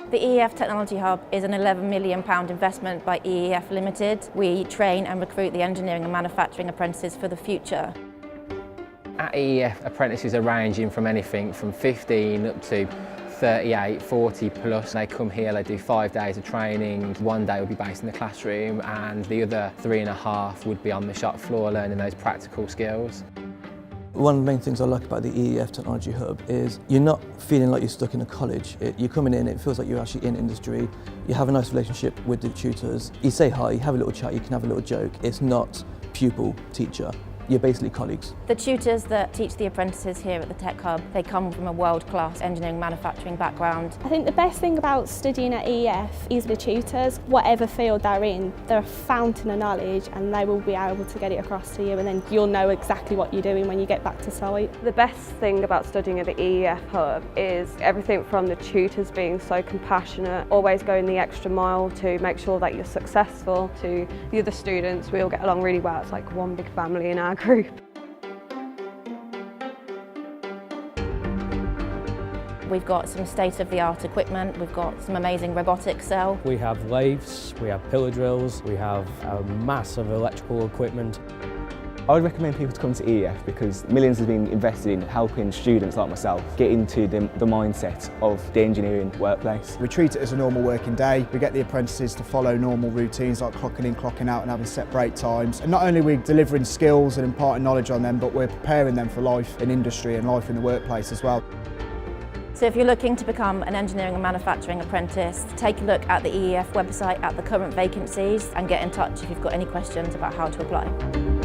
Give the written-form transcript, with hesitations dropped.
The EEF Technology Hub is an £11 million investment by EEF Limited. We train and recruit the engineering and manufacturing apprentices for the future. At EEF, apprentices are ranging from anything from 15 up to 38, 40 plus. They come here, they do 5 days of training. 1 day will be based in the classroom and the other 3.5 would be on the shop floor learning those practical skills. One of the main things I like about the EEF Technology Hub is you're not feeling like you're stuck in a college. You're coming in, it feels like you're actually in industry. You have a nice relationship with the tutors. You say hi, you have a little chat, you can have a little joke. It's not pupil-teacher. You're basically colleagues. The tutors that teach the apprentices here at the Tech Hub, they come from a world-class engineering manufacturing background. I think the best thing about studying at EEF is the tutors. Whatever field they're in, they're a fountain of knowledge and they will be able to get it across to you, and then you'll know exactly what you're doing when you get back to site. The best thing about studying at the EEF Hub is everything from the tutors being so compassionate, always going the extra mile to make sure that you're successful, to the other students. We all get along really well. It's like one big family in our group. We've got some state-of-the-art equipment, we've got some amazing robotics cell. We have lathes, we have pillar drills, we have a mass of electrical equipment. I would recommend people to come to EEF because millions have been invested in helping students like myself get into the mindset of the engineering workplace. We treat it as a normal working day. We get the apprentices to follow normal routines like clocking in, clocking out and having set break times. And not only are we delivering skills and imparting knowledge on them, but we're preparing them for life in industry and life in the workplace as well. So if you're looking to become an engineering and manufacturing apprentice, take a look at the EEF website at the current vacancies and get in touch if you've got any questions about how to apply.